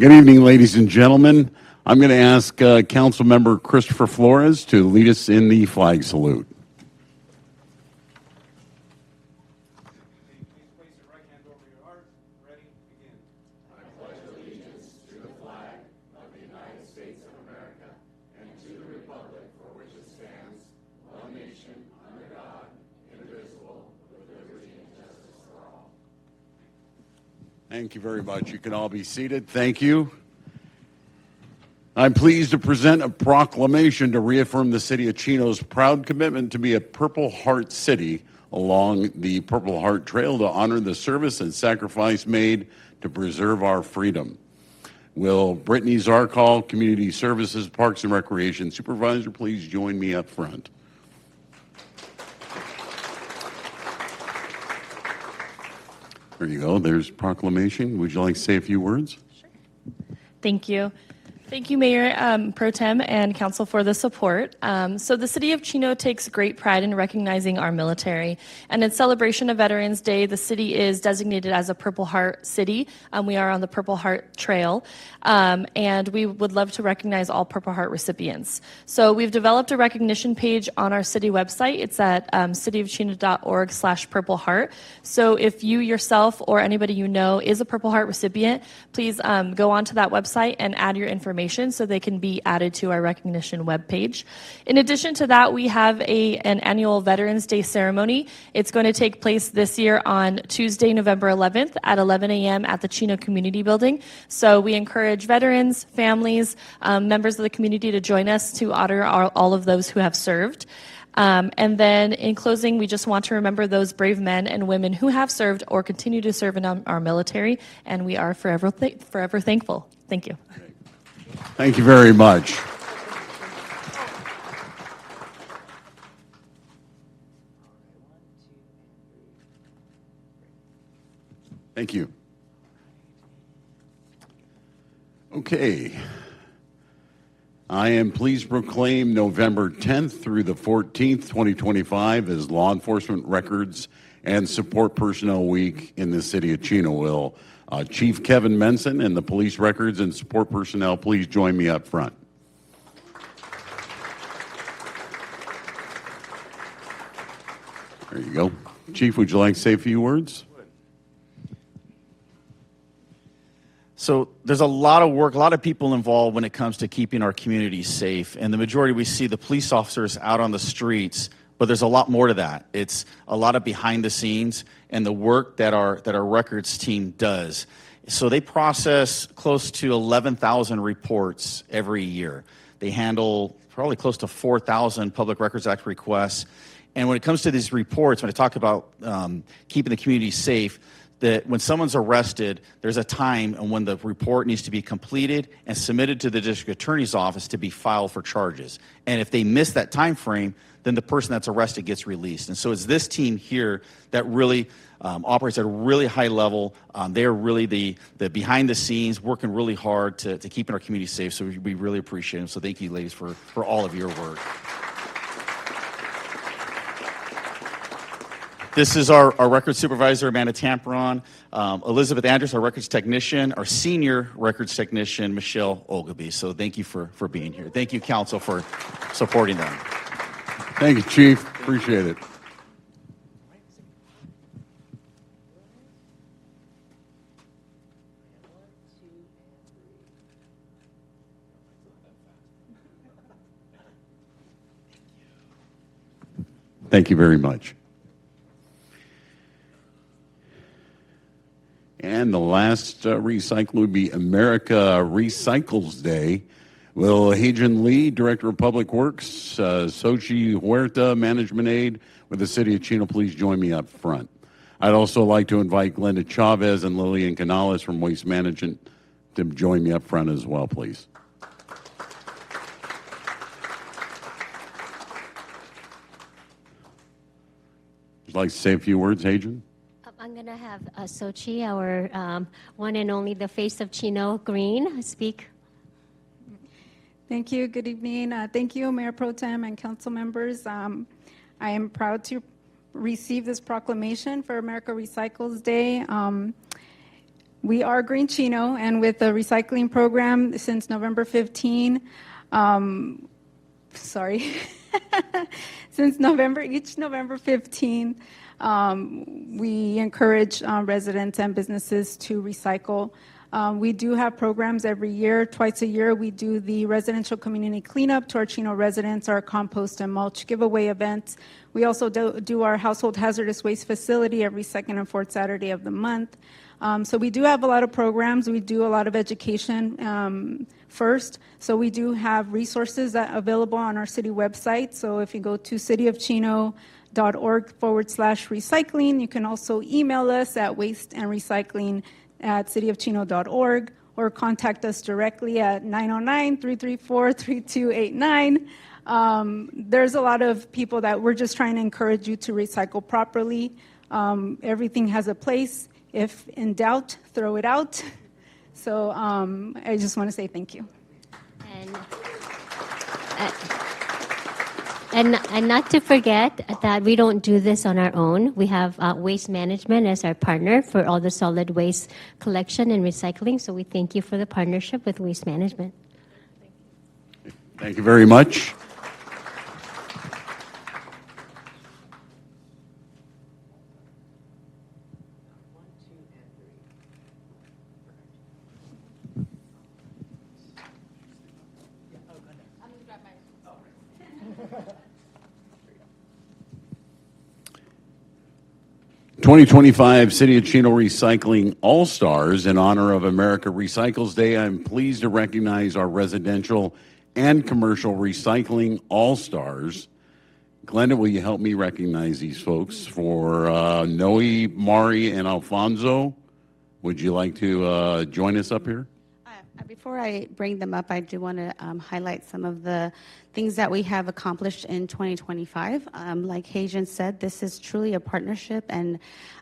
Good evening, ladies and gentlemen. I'm going to ask Council Member Christopher Flores to lead us in the flag salute. Thank you very much. You can all be seated. Thank you. I'm pleased to present a proclamation to reaffirm the City of Chino's proud commitment to be a Purple Heart City along the Purple Heart Trail to honor the service and sacrifice made to preserve our freedom. Will Brittany Zarkal, Community Services, Parks and Recreation Supervisor, please join me up front? There you go. There's proclamation. Would you like to say a few words? Sure. Thank you. Thank you, Mayor Pro Tem and Council for the support. So the City of Chino takes great pride in recognizing our military. And in celebration of Veterans Day, the city is designated as a Purple Heart City. We are on the Purple Heart Trail. And we would love to recognize all Purple Heart recipients. So we've developed a recognition page on our city website. It's at cityofchino.org/Purple Heart. So if you yourself or anybody you know is a Purple Heart recipient, please go onto that website and add your information so they can be added to our recognition webpage. In addition to that, we have an annual Veterans Day ceremony. It's going to take place this year on Tuesday, November 11th at 11 a.m. at the Chino Community Building. So we encourage veterans, families, members of the community to join us to honor all of those who have served. And then in closing, we just want to remember those brave men and women who have served or continue to serve in our military, and we are forever thankful. Thank you. Thank you very much. Thank you. Okay. I am pleased to proclaim November 10th through the 14th, 2025 as Law Enforcement Records and Support Personnel Week in the City of Chino. Will Chief Kevin Menson and the Police Records and Support Personnel please join me up front? There you go. Chief, would you like to say a few words? So there's a lot of work, a lot of people involved when it comes to keeping our communities safe. And the majority, we see the police officers out on the streets, but there's a lot more to that. It's a lot of behind the scenes and the work that our records team does. So they process close to 11,000 reports every year. They handle probably close to 4,000 Public Records Act requests. And when it comes to these reports, when I talk about keeping the community safe, that when someone's arrested, there's a time when the report needs to be completed and submitted to the district attorney's office to be filed for charges. And if they miss that time frame, then the person that's arrested gets released. And so it's this team here that really operates at a really high level. They're really the behind the scenes, working really hard to keep our community safe. So we really appreciate them. So thank you, ladies, for all of your work. This is our records supervisor, Amanda Tamperon, Elizabeth Andrews, our records technician, our senior records technician, Michelle Ogilvie. So thank you for being here. Thank you, Council, for supporting them. Thank you, Chief. Appreciate it. Thank you very much. And the last recycle would be America Recycles Day. Will Hadrian Lee, Director of Public Works, Xochitl Huerta, Management Aide with the City of Chino, please join me up front. I'd also like to invite Glenda Chavez and Lillian Canales from Waste Management to join me up front as well, please. Would you like to say a few words, Hadrian? I'm going to have Xochitl, our one and only, the face of Chino Green, speak. Thank you. Good evening. Thank you, Mayor Pro Tem and council members. I am proud to receive this proclamation for America Recycles Day. We are Green Chino, and with the recycling program since November 15, sorry, since each November 15, we encourage residents and businesses to recycle. We do have programs every year. Twice a year, we do the residential community cleanup to our Chino residents, our compost and mulch giveaway events. We also do our household hazardous waste facility every second and fourth Saturday of the month. So we do have a lot of programs. We do a lot of education first. So we do have resources available on our city website. So if you go to cityofchino.org/recycling, you can also email us at wasteandrecycling@cityofchino.org or contact us directly at 909-334-3289. There's a lot of people that we're just trying to encourage you to recycle properly. Everything has a place. If in doubt, throw it out. So I just want to say thank you. And not to forget that we don't do this on our own. We have Waste Management as our partner for all the solid waste collection and recycling. So we thank you for the partnership with Waste Management. Thank you very much. "2025 City of Chino Recycling All-Stars in honor of America Recycles Day. I'm pleased to recognize our residential and commercial recycling all-stars. Glenda, will you help me recognize these folks? For Noe, Mari, and Alfonso, would you like to join us up here? Before I bring them up, I do want to highlight some of the things that we have accomplished in 2025. Like Hajan said, this is truly a partnership, and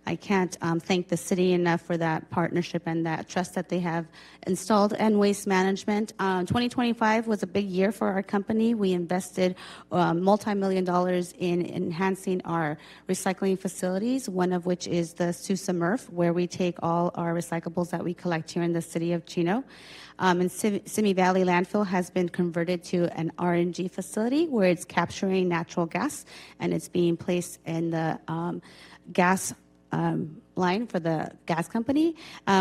I can't thank the city enough for that partnership and that trust that they have installed in Waste Management. 2025 was a big year for our company. We invested multi-million dollars in enhancing our recycling facilities, one of which is the Sousa MRF, where we take all our recyclables that we collect here in the city of Chino. And Simi Valley Landfill has been converted to an RNG facility where it's capturing natural gas, and it's being placed in the gas line for the gas company.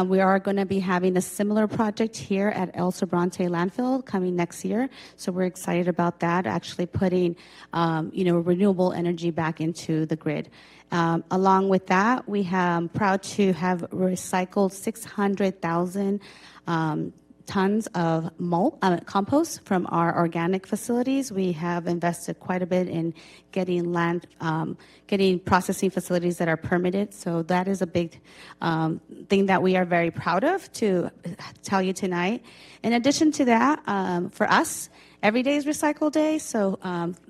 We are going to be having a similar project here at El Sobrante Landfill coming next year, so we're excited about that, actually putting renewable energy back into the grid. Along with that, we are proud to have recycled 600,000 tons of compost from our organic facilities. We have invested quite a bit in getting processing facilities that are permitted. So that is a big thing that we are very proud of to tell you tonight. In addition to that, for us, every day is Recycle Day. So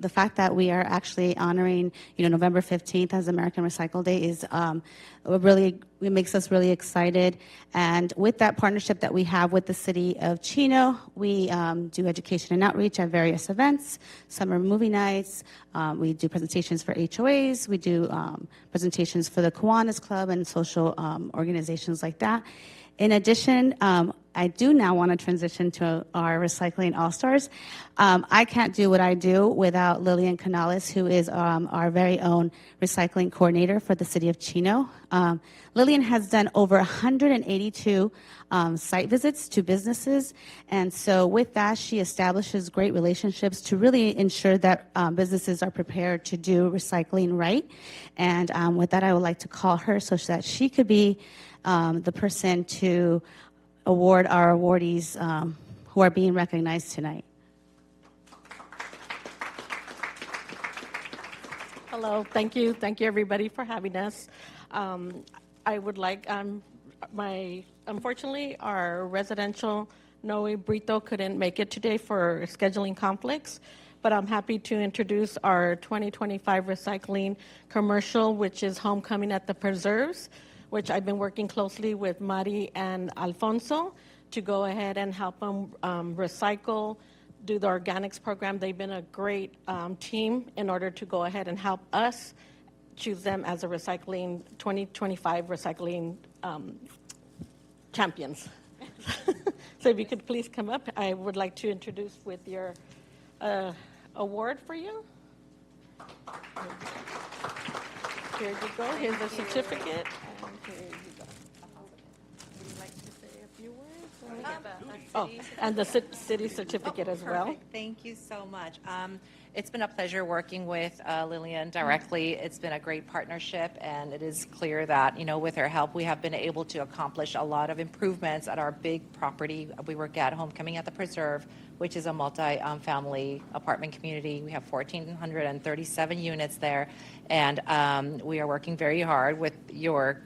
the fact that we are actually honoring, November 15th as American Recycle Day is it makes us really excited. And with that partnership that we have with the city of Chino, we do education and outreach at various events, summer movie nights. We do presentations for HOAs. We do presentations for the Kiwanis Club and social organizations like that. In addition, I do now want to transition to our Recycling All-Stars. I can't do what I do without Lillian Canales, who is our very own recycling coordinator for the city of Chino. Lillian has done over 182 site visits to businesses, and so with that, she establishes great relationships to really ensure that businesses are prepared to do recycling right. And with that, I would like to call her so that she could be the person to award our awardees who are being recognized tonight. Hello, thank you everybody for having us. I would like, unfortunately, our residential Noe Brito couldn't make it today for scheduling conflicts, but I'm happy to introduce our 2025 recycling commercial, which is Homecoming at the Preserves, which I've been working closely with Mari and Alfonso to go ahead and help them recycle, do the organics program. They've been a great team in order to go ahead and help us choose them as a 2025 recycling champions. So if you could please come up, I would like to introduce with your award for you. Here you go. Here's the certificate. And here you go. Would you like to say a few words? Oh, and the city certificate as well. Perfect. Thank you so much. It's been a pleasure working with Lillian directly. It's been a great partnership, and it is clear that, with her help, we have been able to accomplish a lot of improvements at our big property. We work at Homecoming at the Preserve, which is a multi-family apartment community. We have 1,437 units there, and we are working very hard with your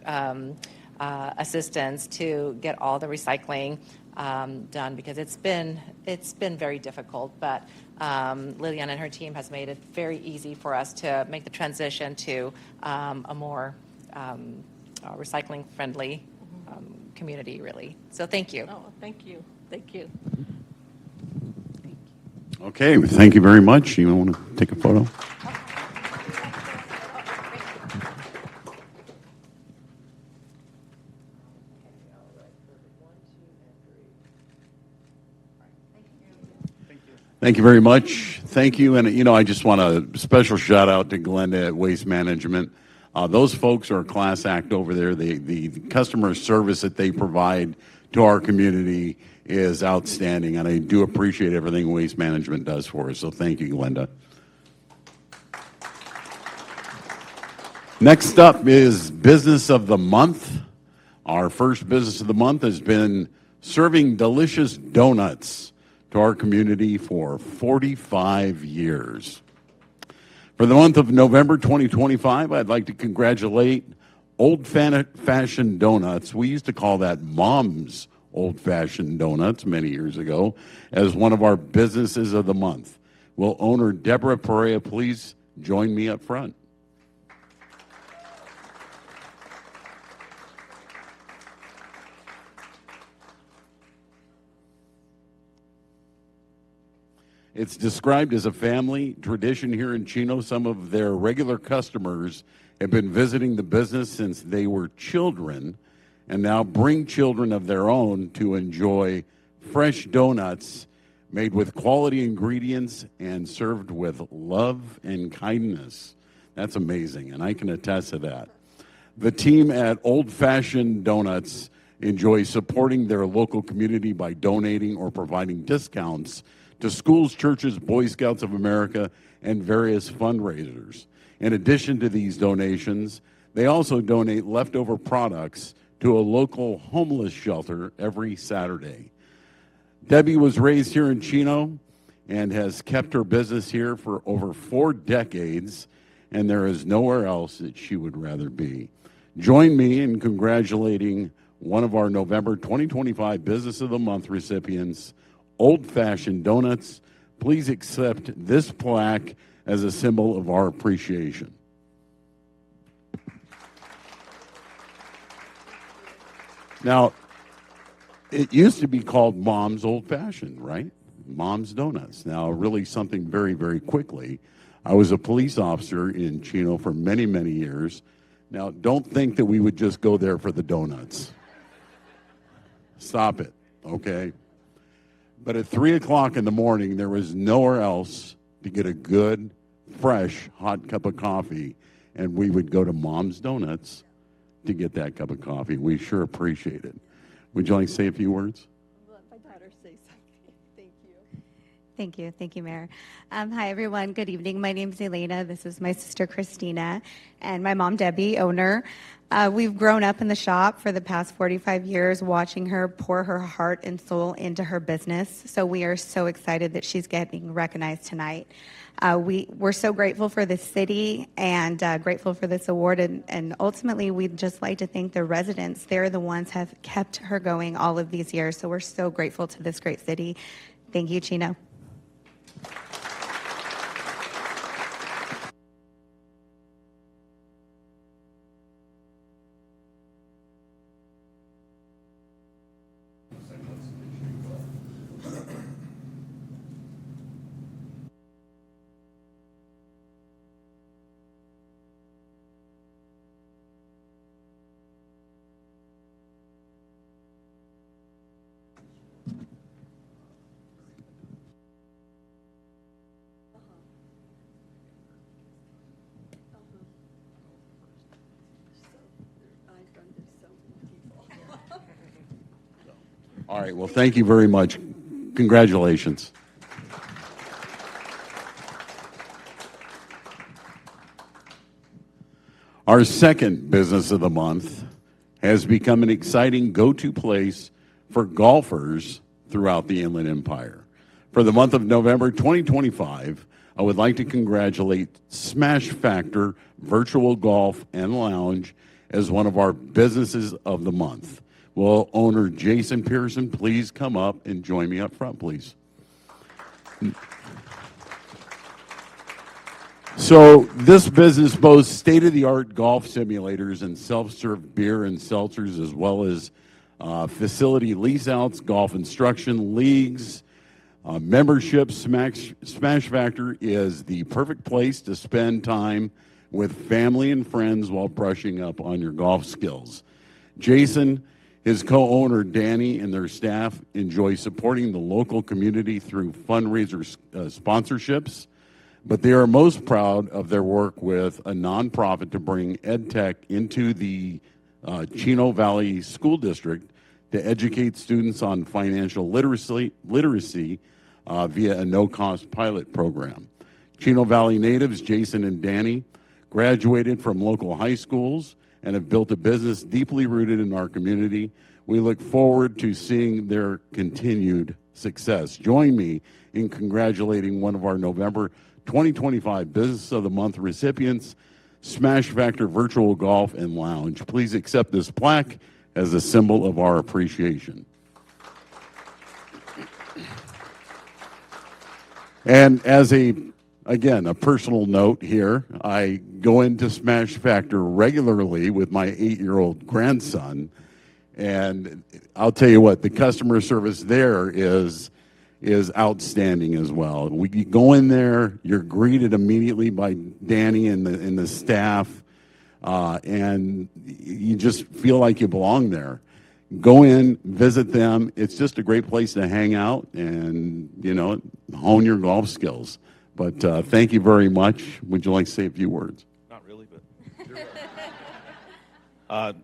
assistance to get all the recycling done, because it's been very difficult, but Lillian and her team has made it very easy for us to make the transition to a more recycling friendly community, really. So thank you. Oh, thank you. Thank you. Okay, thank you very much. You want to take a photo? Thank you very much. Thank you. And, I just want a special shout out to Glenda at Waste Management. Those folks are a class act over there. The customer service that they provide to our community is outstanding, and I do appreciate everything Waste Management does for us. So thank you, Glenda. Next up is Business of the Month. Our first Business of the Month has been serving delicious donuts to our community for 45 years. For the month of November 2025, I'd like to congratulate Old Fashioned Donuts. We used to call that Mom's Old Fashioned Donuts many years ago as one of our businesses of the month. Will owner Deborah Perea please join me up front? It's described as a family tradition here in Chino. Some of their regular customers have been visiting the business since they were children and now bring children of their own to enjoy fresh donuts made with quality ingredients and served with love and kindness. That's amazing, and I can attest to that. The team at Old Fashioned Donuts enjoys supporting their local community by donating or providing discounts to schools, churches, Boy Scouts of America, and various fundraisers. In addition to these donations, they also donate leftover products to a local homeless shelter every Saturday. Debbie was raised here in Chino and has kept her business here for over 4 decades, and there is nowhere else that she would rather be. Join me in congratulating one of our November 2025 Business of the Month recipients, Old Fashioned Donuts. Please accept this plaque as a symbol of our appreciation. Now, it used to be called Mom's Old Fashioned, right? Mom's Donuts. Now, really something very, very quickly. I was a police officer in Chino for many, many years. Now, don't think that we would just go there for the donuts. Stop it, okay? But at 3 o'clock in the morning, there was nowhere else to get a good, fresh, hot cup of coffee, and we would go to Mom's Donuts to get that cup of coffee. We sure appreciate it. Would you like to say a few words? Let my daughter say something. Thank you. Thank you, Mayor. Hi, everyone. Good evening. My name is Elena. This is my sister, Christina, and my mom, Debbie, owner. We've grown up in the shop for the past 45 years, watching her pour her heart and soul into her business. So we are so excited that she's getting recognized tonight. We're so grateful for this city and grateful for this award. And ultimately, we'd just like to thank the residents. They're the ones who have kept her going all of these years. So we're so grateful to this great city. Thank you, Chino. All right, well, thank you very much. Congratulations. Our second business of the month has become an exciting go-to place for golfers throughout the Inland Empire. For the month of November 2025, I would like to congratulate Smash Factor Virtual Golf and Lounge as one of our businesses of the month. Will owner Jason Pearson please come up and join me up front, please? So this business boasts state-of-the-art golf simulators and self-serve beer and seltzers, as well as facility lease-outs, golf instruction, leagues, membership. Smash Factor is the perfect place to spend time with family and friends while brushing up on your golf skills. Jason, his co-owner Danny, and their staff enjoy supporting the local community through fundraiser sponsorships, but they are most proud of their work with a nonprofit to bring EdTech into the Chino Valley School District to educate students on financial literacy via a no-cost pilot program. Chino Valley natives Jason and Danny graduated from local high schools and have built a business deeply rooted in our community. We look forward to seeing their continued success. Join me in congratulating one of our November 2025 Business of the Month recipients, Smash Factor Virtual Golf and Lounge. Please accept this plaque as a symbol of our appreciation. And as a personal note here, I go into Smash Factor regularly with my 8-year-old grandson, and I'll tell you what, the customer service there is outstanding as well. You go in there, you're greeted immediately by Danny and the staff, and you just feel like you belong there. Go in, visit them. It's just a great place to hang out and, hone your golf skills. But thank you very much. Would you like to say a few words? Not really, but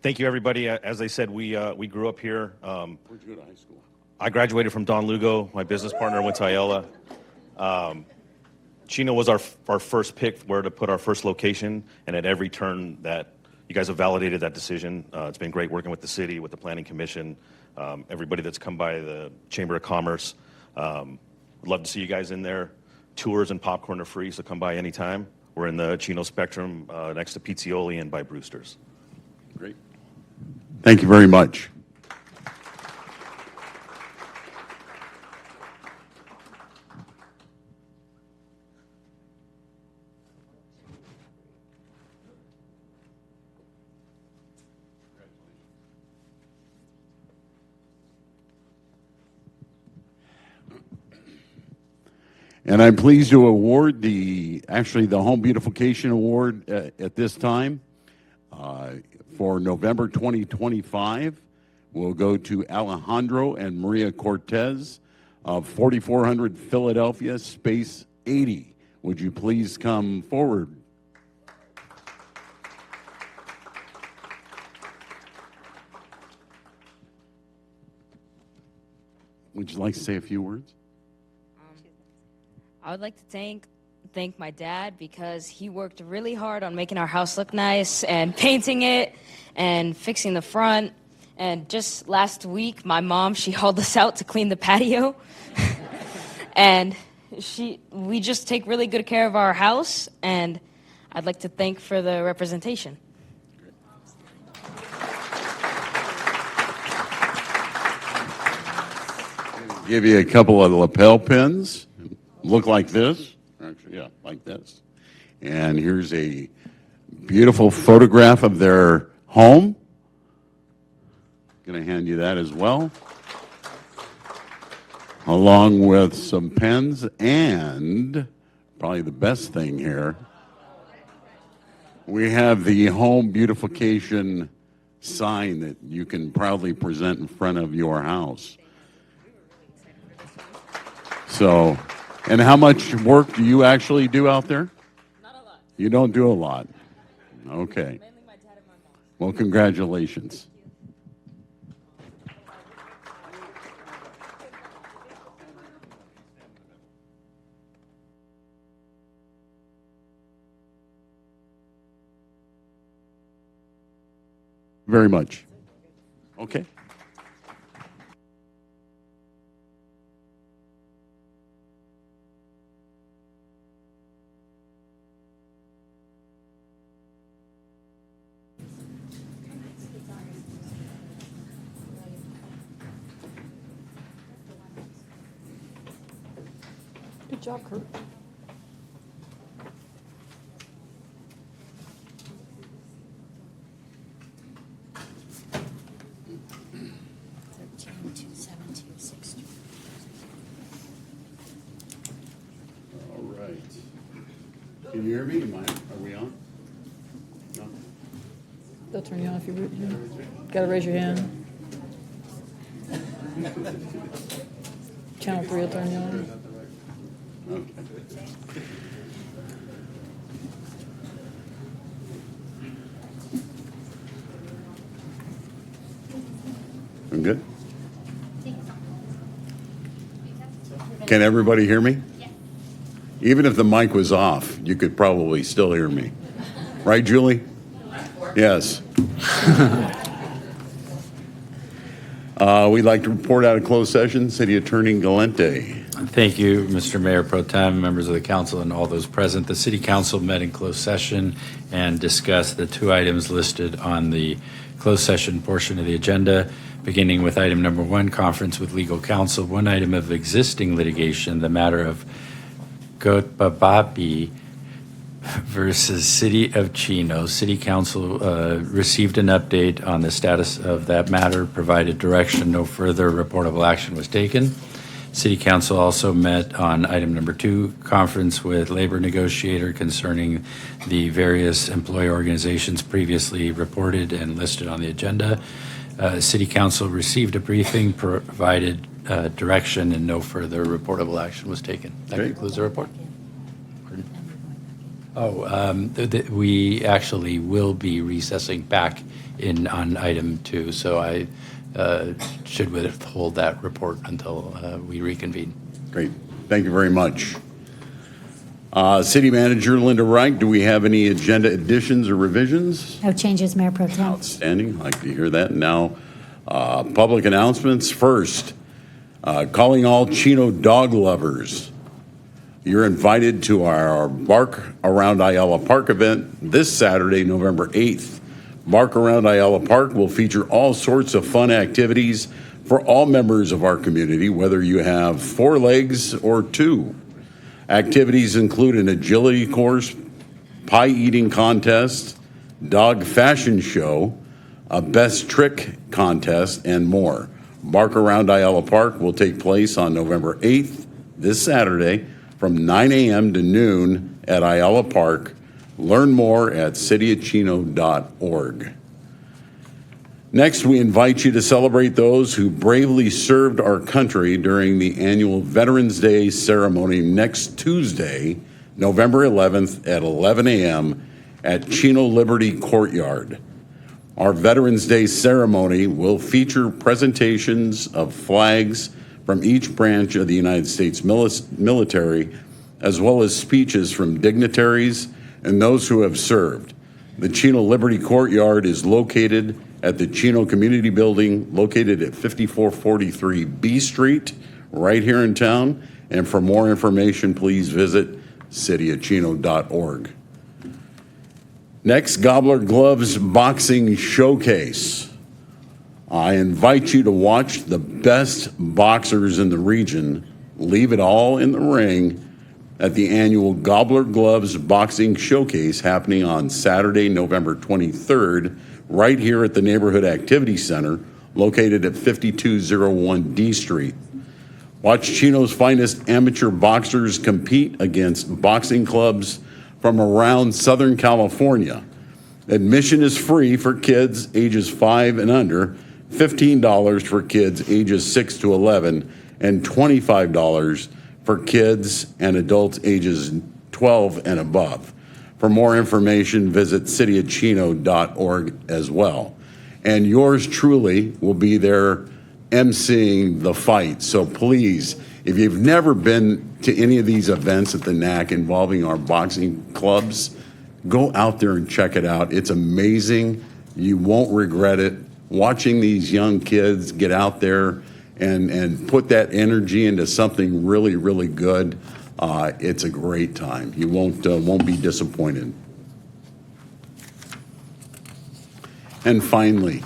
thank you, everybody. As I said, we grew up here. Where'd you go to high school? I graduated from Don Lugo. My business partner went to Ayala. Chino was our first pick where to put our first location, and at every turn that you guys have validated that decision. It's been great working with the city, with the Planning Commission, everybody that's come by the Chamber of Commerce. Would love to see you guys in there. Tours and popcorn are free, so come by anytime. We're in the Chino Spectrum next to Pizzioli and by Brewster's. Great. Thank you very much. And I'm pleased to award the Home Beautification Award at this time for November 2025. Will go to Alejandro and Maria Cortez of 4400 Philadelphia, Space 80. Would you please come forward? Would you like to say a few words? I would like to thank my dad because he worked really hard on making our house look nice and painting it and fixing the front. And just last week, my mom, she hauled us out to clean the patio. And we just take really good care of our house, and I'd like to thank for the representation. Give you a couple of lapel pins. Look like this. Actually, yeah, like this. And here's a beautiful photograph of their home. Going to hand you that as well, along with some pens and probably the best thing here, we have the home beautification sign that you can proudly present in front of your house. So, and how much work do you actually do out there? Not a lot. You don't do a lot. Okay. Mainly my dad and my mom. Well, congratulations. very much. Okay. Good job, Kurt. All right. Can you hear me? Are we on? No? They'll turn you on if you gotta raise your hand. Channel 3 will turn you on. Okay. I'm good? Can everybody hear me? Even if the mic was off, you could probably still hear me. Right, Julie? Yes. We'd like to report out of closed session. City Attorney Galente. Thank you, Mr. Mayor Pro Tem, members of the council, and all those present. The City Council met in closed session and discussed the two items listed on the closed session portion of the agenda, beginning with item number 1, conference with legal counsel. One item of existing litigation, the matter of Gotbababi versus City of Chino. City Council received an update on the status of that matter, provided direction no further reportable action was taken. City Council also met on item number 2, conference with labor negotiator concerning the various employee organizations previously reported and listed on the agenda. City Council received a briefing, provided direction, and no further reportable action was taken. That concludes the report. We actually will be recessing back in on item 2, so I should withhold that report until we reconvene. Great. Thank you very much. City Manager Linda Wright, do we have any agenda additions or revisions? No changes, Mayor Pro Tem. Outstanding. I'd like to hear that. Now, public announcements. First, calling all Chino dog lovers. You're invited to our Bark Around Ayala Park event this Saturday, November 8th. Bark Around Ayala Park will feature all sorts of fun activities for all members of our community, whether you have 4 legs or 2. Activities include an agility course, pie eating contest, dog fashion show, a best trick contest, and more. Bark Around Ayala Park will take place on November 8th, this Saturday, from 9 a.m. to noon at Ayala Park. Learn more at cityofchino.org. Next, we invite you to celebrate those who bravely served our country during the annual Veterans Day ceremony next Tuesday, November 11th at 11 a.m. at Chino Liberty Courtyard. Our Veterans Day ceremony will feature presentations of flags from each branch of the United States military, as well as speeches from dignitaries and those who have served. The Chino Liberty Courtyard is located at the Chino Community Building, located at 5443 B Street, right here in town. And for more information, please visit cityofchino.org. Next, Gobbler Gloves Boxing Showcase. I invite you to watch the best boxers in the region leave it all in the ring at the annual Gobbler Gloves Boxing Showcase happening on Saturday, November 23rd, right here at the Neighborhood Activity Center, located at 5201 D Street. Watch Chino's finest amateur boxers compete against boxing clubs from around Southern California. Admission is free for kids ages 5 and under, $15 for kids ages 6 to 11, and $25 for kids and adults ages 12 and above. For more information, visit cityofchino.org as well. And yours truly will be there emceeing the fight. So please, if you've never been to any of these events at the NAC involving our boxing clubs, go out there and check it out. It's amazing You won't regret it. Watching these young kids get out there and put that energy into something really, really good, it's a great time. You won't be disappointed. And finally,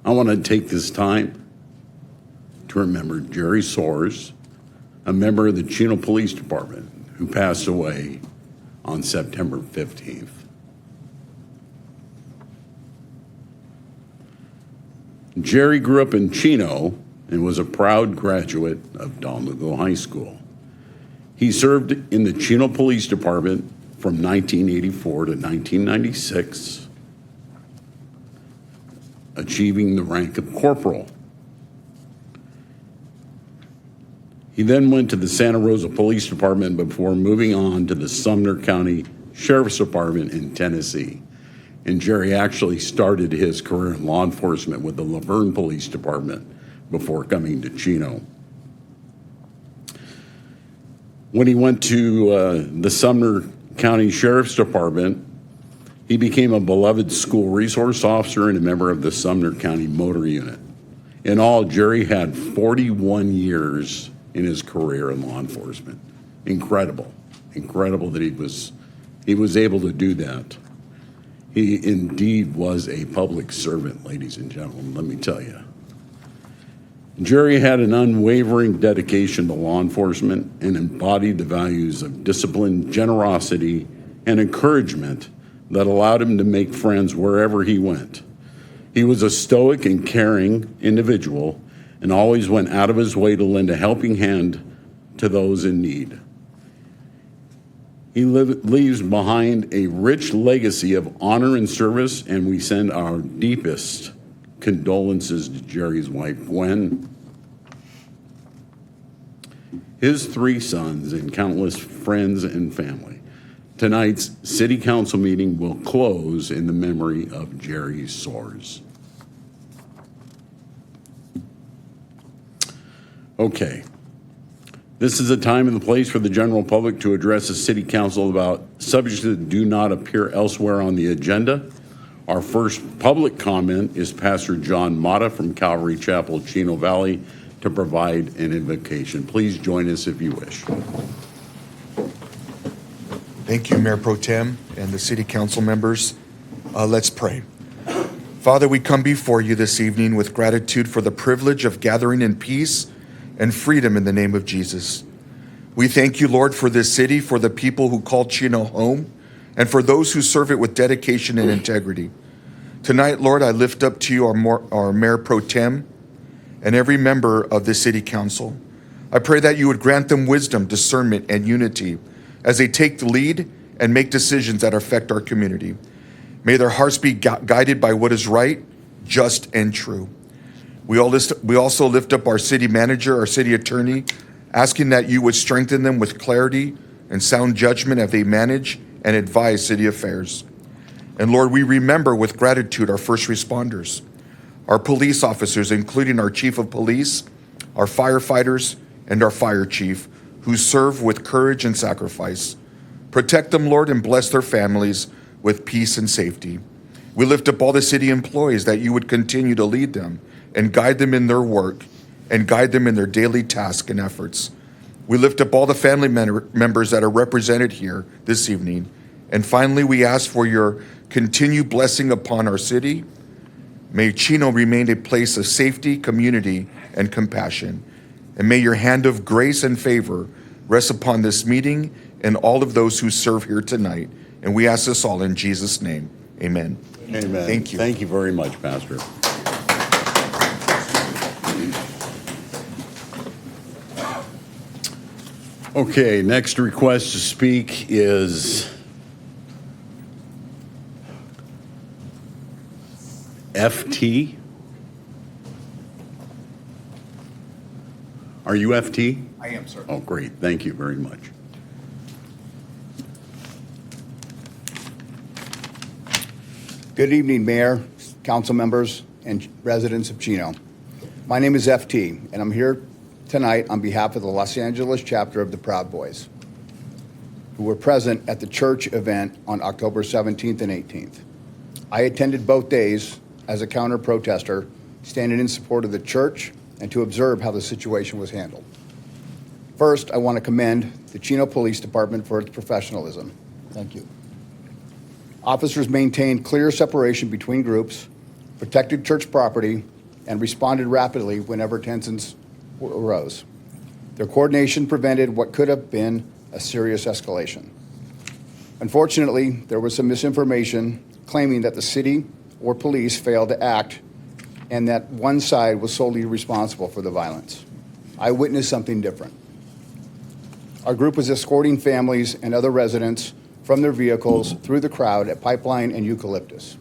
I want to take this time to remember Jerry Soares, a member of the Chino Police Department who passed away on September 15th. Jerry grew up in Chino and was a proud graduate of Don Lugo High School. He served in the Chino Police Department from 1984 to 1996, achieving the rank of corporal. He then went to the Santa Rosa Police Department before moving on to the Sumner County Sheriff's Department in Tennessee. And Jerry actually started his career in law enforcement with the Laverne Police Department before coming to Chino. When he went to the Sumner County Sheriff's Department, he became a beloved school resource officer and a member of the Sumner County Motor Unit. In all, Jerry had 41 years in his career in law enforcement. Incredible that he was able to do that. He indeed was a public servant, ladies and gentlemen, let me tell you. Jerry had an unwavering dedication to law enforcement and embodied the values of discipline, generosity, and encouragement that allowed him to make friends wherever he went. He was a stoic and caring individual and always went out of his way to lend a helping hand to those in need. He leaves behind a rich legacy of honor and service, and we send our deepest condolences to Jerry's wife, Gwen, his 3 sons, and countless friends and family. Tonight's City Council meeting will close in the memory of Jerry Soares. Okay. This is a time and the place for the general public to address the City Council about subjects that do not appear elsewhere on the agenda. Our first public comment is Pastor John Mata from Calvary Chapel, Chino Valley, to provide an invocation. Please join us if you wish. Thank you, Mayor Pro Tem and the City Council members. Let's pray. Father, we come before you this evening with gratitude for the privilege of gathering in peace and freedom in the name of Jesus. We thank you, Lord, for this city, for the people who call Chino home, and for those who serve it with dedication and integrity. Tonight, Lord, I lift up to you our Mayor Pro Tem and every member of the City Council. I pray that you would grant them wisdom, discernment, and unity as they take the lead and make decisions that affect our community. May their hearts be guided by what is right, just, and true. We also lift up our city manager, our city attorney, asking that you would strengthen them with clarity and sound judgment as they manage and advise city affairs. And Lord, we remember with gratitude our first responders, our police officers, including our chief of police, our firefighters, and our fire chief, who serve with courage and sacrifice. Protect them, Lord, and bless their families with peace and safety. We lift up all the city employees that you would continue to lead them and guide them in their work and guide them in their daily tasks and efforts. We lift up all the family members that are represented here this evening. And finally, we ask for your continued blessing upon our city. May Chino remain a place of safety, community, and compassion. And may your hand of grace and favor rest upon this meeting and all of those who serve here tonight. And we ask this all in Jesus' name. Amen. Amen. Thank you. Thank you very much, Pastor. Okay, next request to speak is FT. Are you FT? I am, sir. Oh, great. Thank you very much. Good evening, Mayor, council members, and residents of Chino. My name is FT, and I'm here tonight on behalf of the Los Angeles chapter of the Proud Boys. who were present at the church event on October 17th and 18th. I attended both days as a counter-protester, standing in support of the church and to observe how the situation was handled. First, I want to commend the Chino Police Department for its professionalism. Thank you. Officers maintained clear separation between groups, protected church property, and responded rapidly whenever tensions arose. Their coordination prevented what could have been a serious escalation. Unfortunately, there was some misinformation claiming that the city or police failed to act and that one side was solely responsible for the violence. I witnessed something different. Our group was escorting families and other residents from their vehicles through the crowd at Pipeline and Eucalyptus,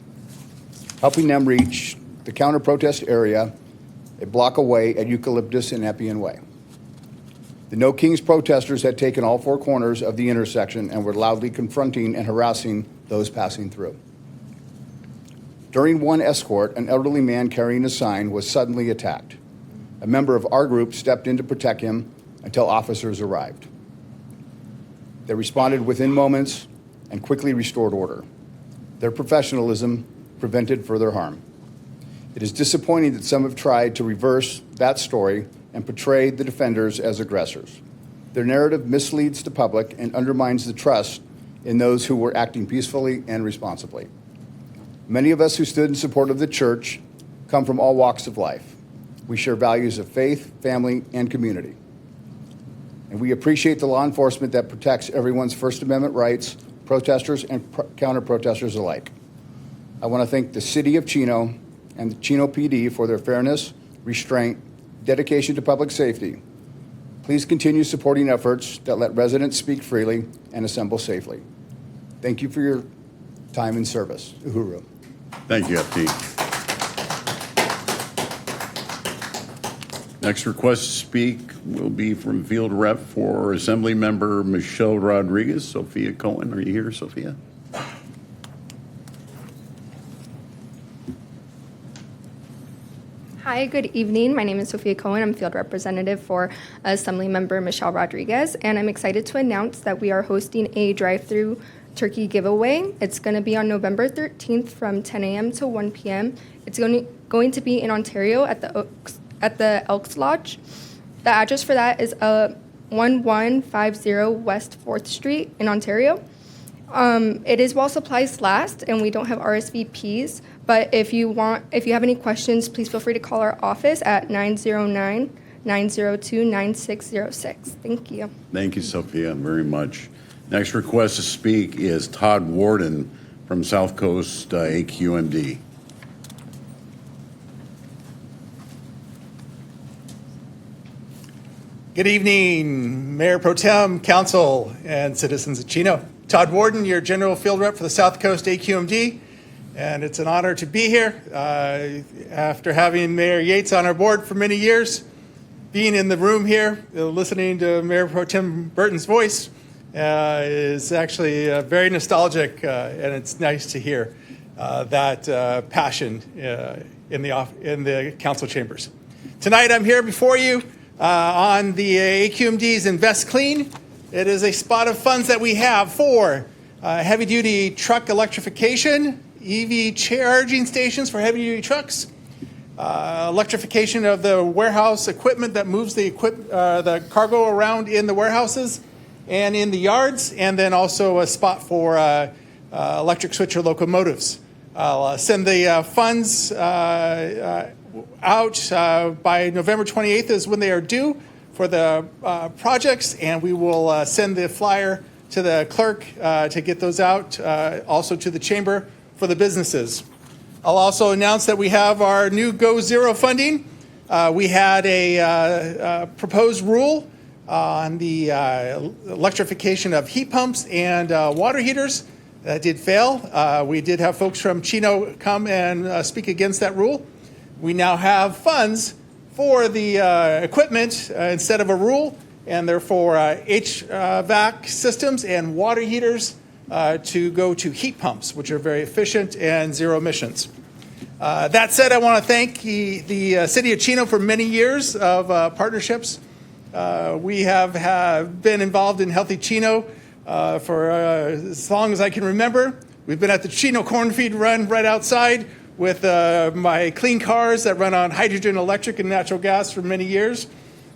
helping them reach the counter-protest area a block away at Eucalyptus and Epian Way. The No Kings protesters had taken all four corners of the intersection and were loudly confronting and harassing those passing through. During one escort, an elderly man carrying a sign was suddenly attacked. A member of our group stepped in to protect him until officers arrived. They responded within moments and quickly restored order. Their professionalism prevented further harm. It is disappointing that some have tried to reverse that story and portray the defenders as aggressors. Their narrative misleads the public and undermines the trust in those who were acting peacefully and responsibly. Many of us who stood in support of the church come from all walks of life. We share values of faith, family, and community. And we appreciate the law enforcement that protects everyone's First Amendment rights, protesters and counter-protesters alike. I want to thank the City of Chino and the Chino PD for their fairness, restraint, dedication to public safety. Please continue supporting efforts that let residents speak freely and assemble safely. Thank you for your time and service. Uhuru. Thank you, FD. Next request to speak will be from Field Rep for Assembly Member Michelle Rodriguez. Sophia Cohen, are you here, Sophia? Hi, good evening. My name is Sophia Cohen. I'm field representative for Assemblymember Michelle Rodriguez, and I'm excited to announce that we are hosting a drive-through turkey giveaway. It's going to be on November 13th from 10 a.m. to 1 p.m. It's going to be in Ontario at the Elks Lodge. The address for that is 1150 West 4th Street in Ontario. It is while supplies last, and we don't have RSVPs. But if you have any questions, please feel free to call our office at 909-902-9606. Thank you. Thank you, Sophia, very much. Next request to speak is Todd Warden from South Coast AQMD. Good evening, Mayor Pro Tem, Council, and citizens of Chino. Todd Warden, your General Field Rep for the South Coast AQMD, and it's an honor to be here. After having Mayor Yates on our board for many years, being in the room here, listening to Mayor Pro Tem Burton's voice is actually very nostalgic, and it's nice to hear that passion in the council chambers. Tonight I'm here before you on the AQMD's Invest Clean. It is a spot of funds that we have for heavy-duty truck electrification, EV charging stations for heavy-duty trucks, electrification of the warehouse equipment that moves the cargo around in the warehouses and in the yards, and then also a spot for electric switcher locomotives. I'll send the funds out by November 28th is when they are due for the projects, and we will send the flyer to the clerk to get those out, also to the chamber for the businesses. I'll also announce that we have our new Go Zero funding. We had a proposed rule on the electrification of heat pumps and water heaters. That did fail. We did have folks from Chino come and speak against that rule. We now have funds for the equipment instead of a rule, and therefore HVAC systems and water heaters to go to heat pumps, which are very efficient and zero emissions. That said, I want to thank the City of Chino for many years of partnerships. We have been involved in Healthy Chino for as long as I can remember. We've been at the Chino corn feed run right outside with my clean cars that run on hydrogen, electric, and natural gas for many years.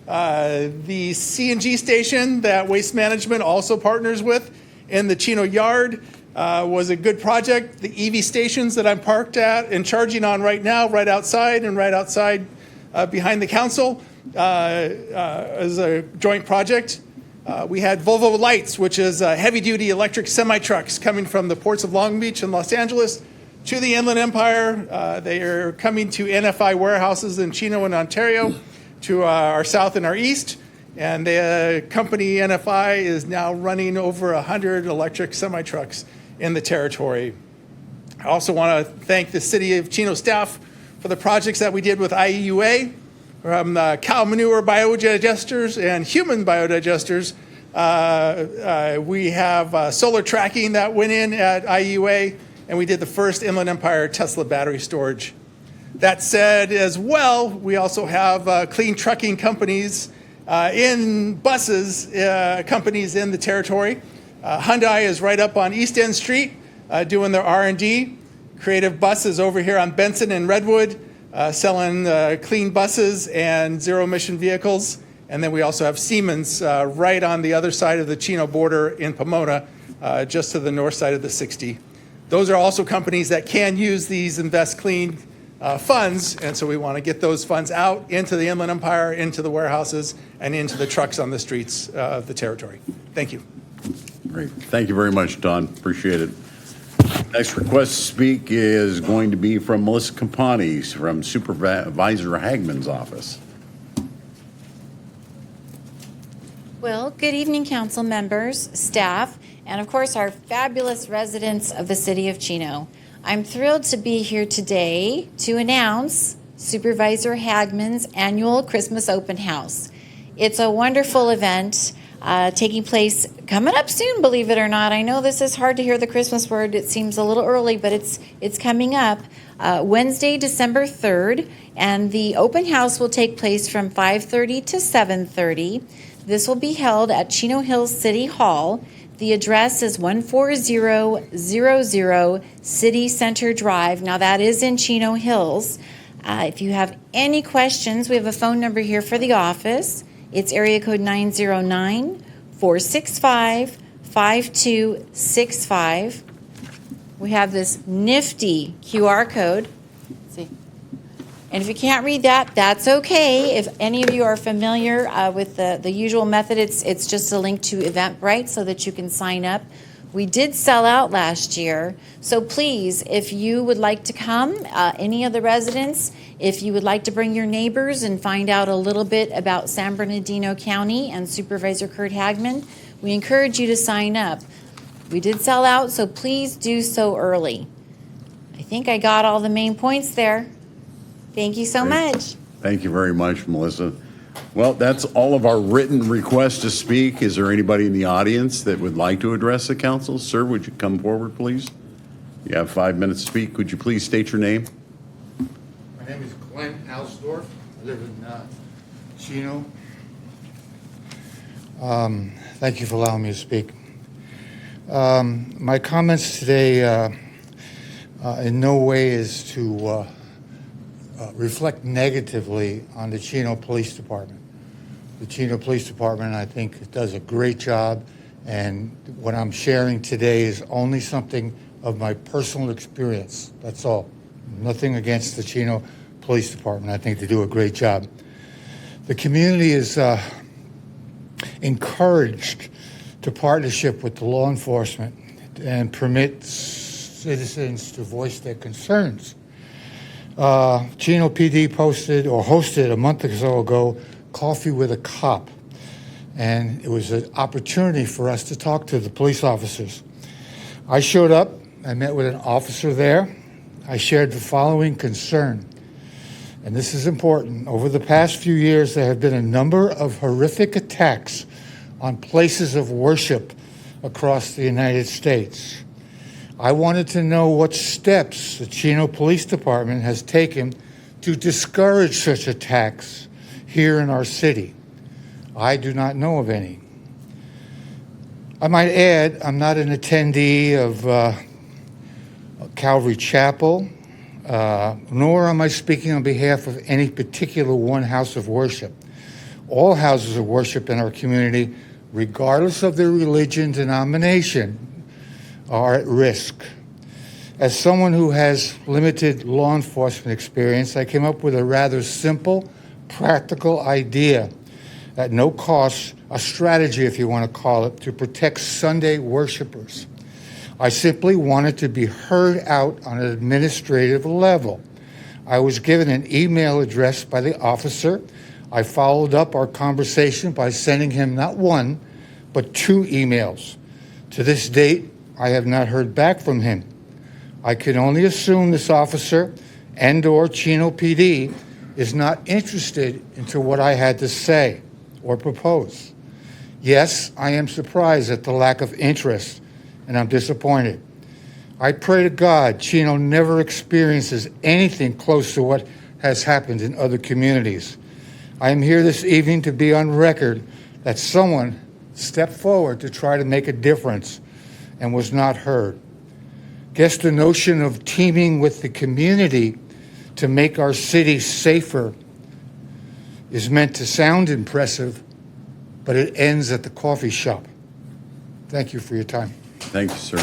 The CNG station that Waste Management also partners with in the Chino yard was a good project. The EV stations that I'm parked at and charging on right now, right outside behind the council, is a joint project. We had Volvo Lights, which is heavy-duty electric semi-trucks coming from the ports of Long Beach and Los Angeles to the Inland Empire. They are coming to NFI warehouses in Chino and Ontario, to our south and our east. And the company NFI is now running over 100 electric semi-trucks in the territory. I also want to thank the City of Chino staff for the projects that we did with IEUA, from cow manure biodigesters and human biodigesters. We have solar tracking that went in at IEUA, and we did the first Inland Empire Tesla battery storage. That said, as well, we also have clean trucking companies in buses, companies in the territory. Hyundai is right up on East End Street doing their R&D. Creative Bus is over here on Benson and Redwood selling clean buses and zero-emission vehicles. And then we also have Siemens right on the other side of the Chino border in Pomona, just to the north side of the 60. Those are also companies that can use these Invest Clean funds, and so we want to get those funds out into the Inland Empire, into the warehouses, and into the trucks on the streets of the territory. Thank you. Great. Thank you very much, Don. Appreciate it. Next request to speak is going to be from Melissa Campani from Supervisor Hagman's office. Well, good evening, council members, staff, and of course our fabulous residents of the city of Chino. I'm thrilled to be here today to announce Supervisor Hagman's annual Christmas open house. It's a wonderful event taking place coming up soon, believe it or not. I know this is hard to hear the Christmas word. It seems a little early, but it's coming up Wednesday, December 3rd, and the open house will take place from 5:30 to 7:30. This will be held at Chino Hills City Hall. The address is 14000 City Center Drive. Now that is in Chino Hills. If you have any questions, we have a phone number here for the office. It's area code 909-465-5265. We have this nifty QR code. Let's see. And if you can't read that, that's okay. If any of you are familiar with the usual method, it's just a link to Eventbrite so that you can sign up. We did sell out last year, so please, if you would like to come, any of the residents, if you would like to bring your neighbors and find out a little bit about San Bernardino County and Supervisor Kurt Hagman, we encourage you to sign up. We did sell out, so please do so early. I think I got all the main points there. Thank you so much. Thank you very much, Melissa. Well, that's all of our written requests to speak. Is there anybody in the audience that would like to address the council? Sir, would you come forward, please? You have 5 minutes to speak. Could you please state your name? My name is Glenn Alsdorf. I live in Chino. Thank you for allowing me to speak. My comments today in no way is to reflect negatively on the Chino Police Department. The Chino Police Department, I think, does a great job, and what I'm sharing today is only something of my personal experience. That's all. Nothing against the Chino Police Department. I think they do a great job. The community is encouraged to partnership with the law enforcement and permit citizens to voice their concerns. Chino PD posted or hosted a month or so ago Coffee with a Cop, and it was an opportunity for us to talk to the police officers. I showed up, I met with an officer there. I shared the following concern, and this is important. Over the past few years, there have been a number of horrific attacks on places of worship across the United States. I wanted to know what steps the Chino Police Department has taken to discourage such attacks here in our city. I do not know of any. I might add, I'm not an attendee of Calvary Chapel, nor am I speaking on behalf of any particular one house of worship. All houses of worship in our community, regardless of their religion, denomination, are at risk. As someone who has limited law enforcement experience, I came up with a rather simple, practical idea at no cost, a strategy, if you want to call it, to protect Sunday worshipers. I simply wanted to be heard out on an administrative level. I was given an email address by the officer. I followed up our conversation by sending him not one, but 2 emails. To this date, I have not heard back from him. I can only assume this officer and/or Chino PD is not interested into what I had to say or propose. Yes, I am surprised at the lack of interest, and I'm disappointed. I pray to God Chino never experiences anything close to what has happened in other communities. I am here this evening to be on record that someone stepped forward to try to make a difference and was not heard. Guess the notion of teaming with the community to make our city safer is meant to sound impressive, but it ends at the coffee shop. Thank you for your time. Thank you, sir.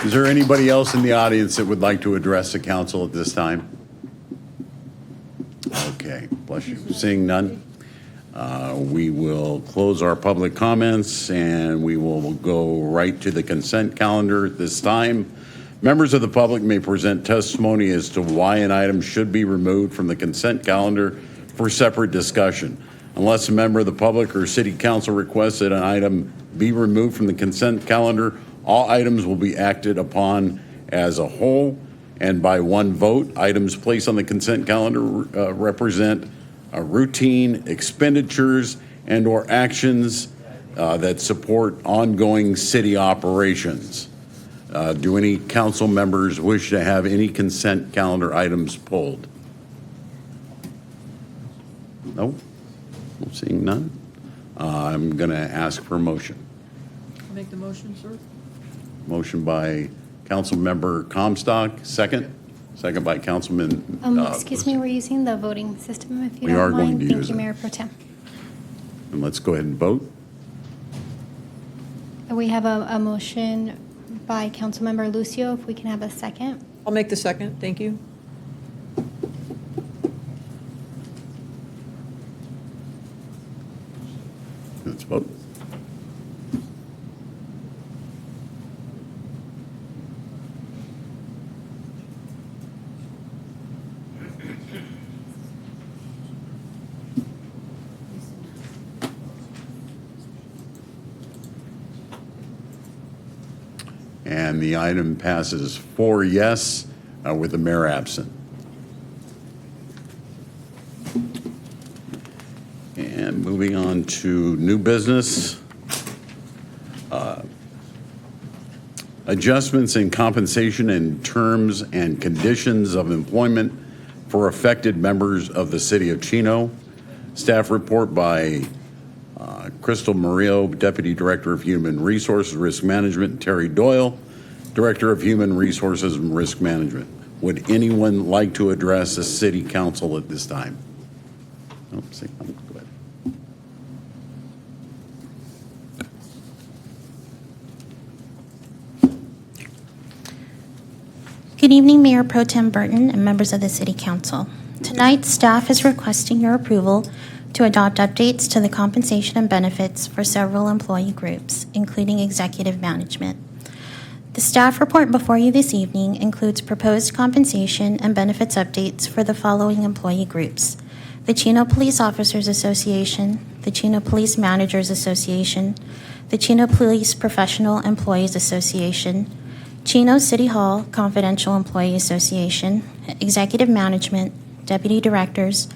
Is there anybody else in the audience that would like to address the council at this time? Okay, bless you. Seeing none, we will close our public comments and we will go right to the consent calendar at this time. Members of the public may present testimony as to why an item should be removed from the consent calendar for separate discussion. Unless a member of the public or city council requests that an item be removed from the consent calendar, all items will be acted upon as a whole and by one vote. Items placed on the consent calendar represent routine expenditures and or actions that support ongoing city operations. Do any council members wish to have any consent calendar items pulled? No? Seeing none, I'm going to ask for a motion. I'll make the motion, sir. Motion by Council Member Comstock, second. Second by Councilman. Excuse me, we're using the voting system, if you We don't are mind. going to Thank use you, it. Mayor Pro Tem. And let's go ahead and vote. We have a motion by Councilmember Lucio. If we can have a second. I'll make the second. Thank you. Let's vote. And the item passes 4 yes with the mayor absent. And moving on to new business. Adjustments in compensation and terms and conditions of employment for affected members of the City of Chino. Staff report by Crystal Murillo, Deputy Director of Human Resources Risk Management, and Terry Doyle, Director of Human Resources and Risk Management. Would anyone like to address the City Council at this time? Oh, go ahead. Good evening, Mayor Pro Tem Burton and members of the City Council. Tonight, staff is requesting your approval to adopt updates to the compensation and benefits for several employee groups, including executive management. The staff report before you this evening includes proposed compensation and benefits updates for the following employee groups: the Chino Police Officers Association, the Chino Police Managers Association, the Chino Police Professional Employees Association, Chino City Hall Confidential Employee Association, Executive Management, Deputy Directors,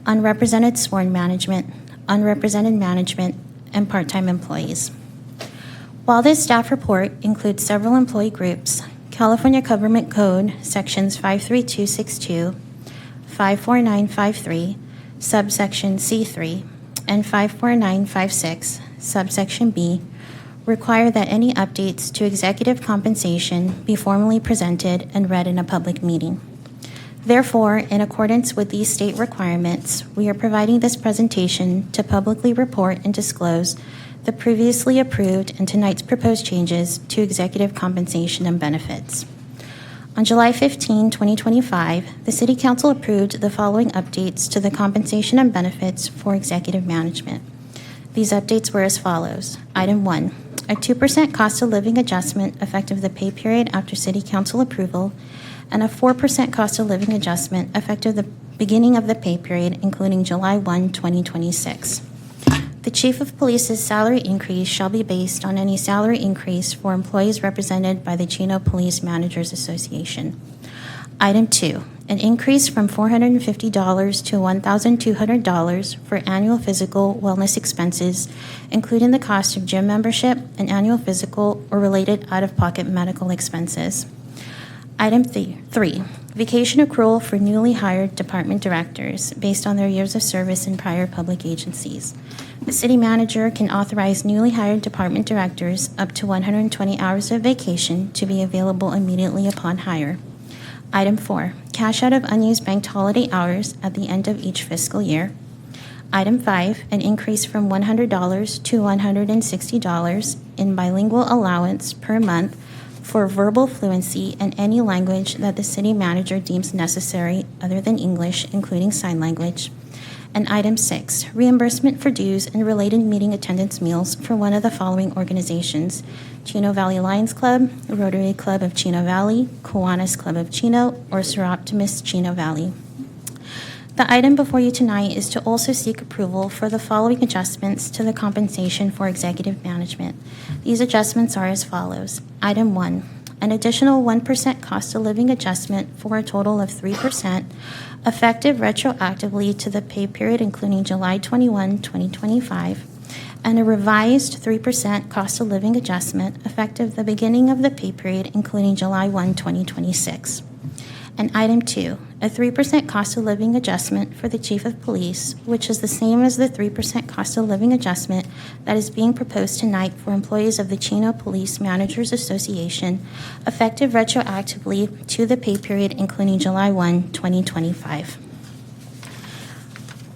Unrepresented Sworn Management, Unrepresented Management, and part-time employees. While this staff report includes several employee groups, California Government Code Sections 53262, 54953, subsection C3, and 54956 subsection B, require that any updates to executive compensation be formally presented and read in a public meeting. Therefore, in accordance with these state requirements, we are providing this presentation to publicly report and disclose the previously approved and tonight's proposed changes to executive compensation and benefits. On July 15, 2025, the City Council approved the following updates to the compensation and benefits for executive management. These updates were as follows. Item 1, a 2% cost of living adjustment effective the pay period after City Council approval, and a 4% cost of living adjustment effective the beginning of the pay period, including July 1, 2026. The Chief of Police's salary increase shall be based on any salary increase for employees represented by the Chino Police Managers Association. Item 2, an increase from $450 to $1,200 for annual physical wellness expenses, including the cost of gym membership and annual physical or related out-of-pocket medical expenses. Item 3, vacation accrual for newly hired department directors based on their years of service in prior public agencies. The city manager can authorize newly hired department directors up to 120 hours of vacation to be available immediately upon hire. Item 4, cash out of unused banked holiday hours at the end of each fiscal year. Item 5, an increase from $100 to $160 in bilingual allowance per month for verbal fluency in any language that the city manager deems necessary other than English, including sign language. And item 6, reimbursement for dues and related meeting attendance meals for one of the following organizations: Chino Valley Lions Club, Rotary Club of Chino Valley, Kiwanis Club of Chino, or Seroptimus Chino Valley. The item before you tonight is to also seek approval for the following adjustments to the compensation for executive management. These adjustments are as follows. Item 1, an additional 1% cost of living adjustment for a total of 3%, effective retroactively to the pay period including July 21, 2025, and a revised 3% cost of living adjustment effective the beginning of the pay period including July 1, 2026. And item 2, a 3% cost of living adjustment for the Chief of Police, which is the same as the 3% cost of living adjustment that is being proposed tonight for employees of the Chino Police Managers Association, effective retroactively to the pay period including July 1, 2025.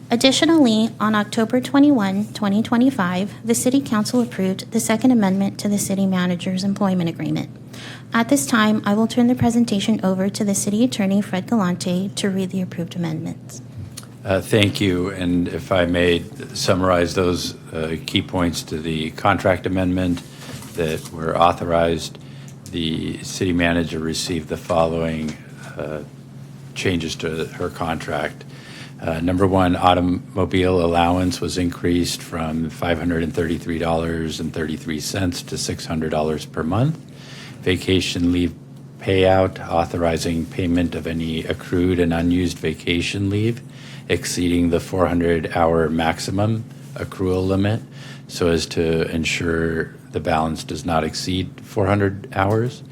Additionally, on October 21, 2025, the City Council approved the Second Amendment to the City Manager's Employment Agreement. At this time, I will turn the presentation over to the City Attorney, Fred Galante, to read the approved amendments. Thank you. And if I may summarize those key points to the contract amendment that were authorized, the city manager received the following changes to her contract. Number 1, automobile allowance was increased from $533.33 to $600 per month. Vacation leave payout, authorizing payment of any accrued and unused vacation leave exceeding the 400-hour maximum accrual limit so as to ensure the balance does not exceed 400 hours.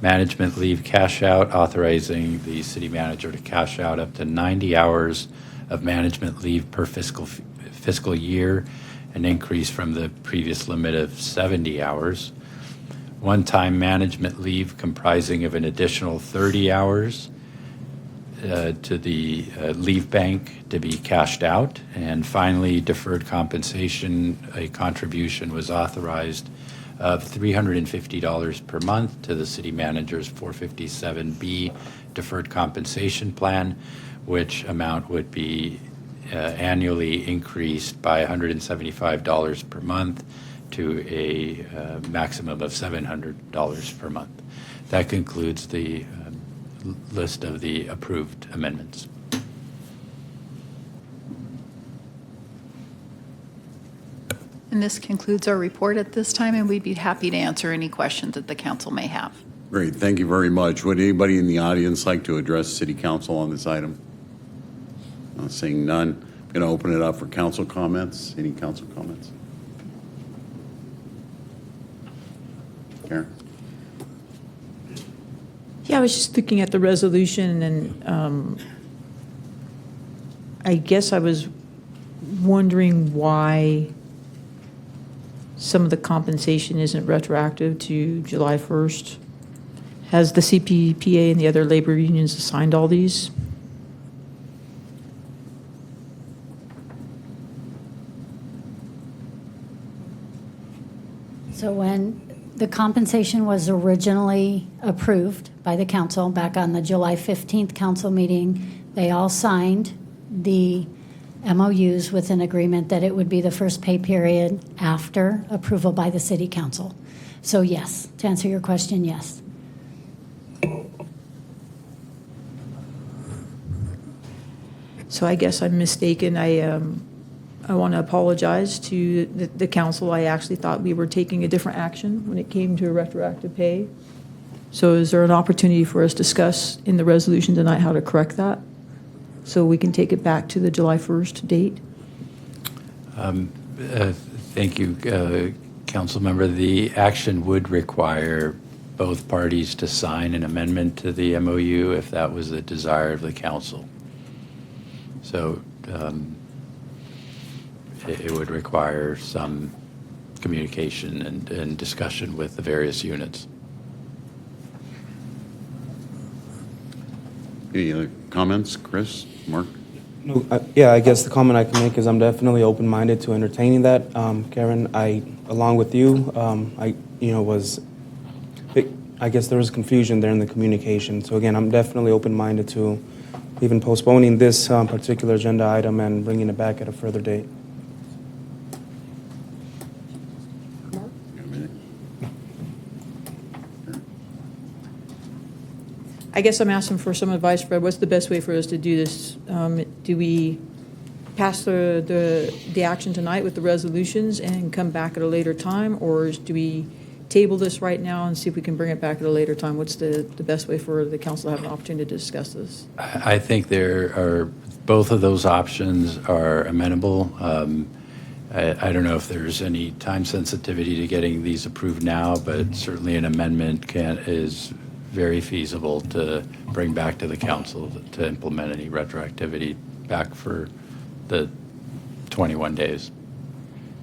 Management leave cash out, authorizing the city manager to cash out up to 90 hours of management leave per fiscal year, an increase from the previous limit of 70 hours. One-time management leave comprising of an additional 30 hours to the leave bank to be cashed out. And finally, deferred compensation, a contribution was authorized of $350 per month to the city manager's 457B deferred compensation plan, which amount would be annually increased by $175 per month to a maximum of $700 per month. That concludes the list of the approved amendments. And this concludes our report at this time, and we'd be happy to answer any questions that the council may have. Great, thank you very much. Would anybody in the audience like to address City Council on this item? Seeing none, I'm going to open it up for council comments. Any council comments? Karen? Yeah, I was just looking at the resolution, and I guess I was wondering why some of the compensation isn't retroactive to July 1st. Has the CPPA and the other labor unions assigned all these? So when the compensation was originally approved by the council back on the July 15th council meeting, they all signed the MOUs with an agreement that it would be the first pay period after approval by the city council. So yes, to answer your question, yes. So I guess I'm mistaken. I want to apologize to the council. I actually thought we were taking a different action when it came to retroactive pay. So is there an opportunity for us to discuss in the resolution tonight how to correct that? So we can take it back to the July 1st date? Thank you, council member. The action would require both parties to sign an amendment to the MOU if that was the desire of the council. So it would require some communication and discussion with the various units. Any other comments, Chris, Mark? No, yeah, I guess the comment I can make is I'm definitely open-minded to entertaining that. Karen, along with you, I guess there was confusion there in the communication. So again, I'm definitely open-minded to even postponing this particular agenda item and bringing it back at a further date. I guess I'm asking for some advice, Fred. What's the best way for us to do this? Do we pass the action tonight with the resolutions and come back at a later time, or do we table this right now and see if we can bring it back at a later time? What's the best way for the council to have an opportunity to discuss this? I think both of those options are amenable. I don't know if there's any time sensitivity to getting these approved now, but certainly an amendment is very feasible to bring back to the council to implement any retroactivity back for the 21 days.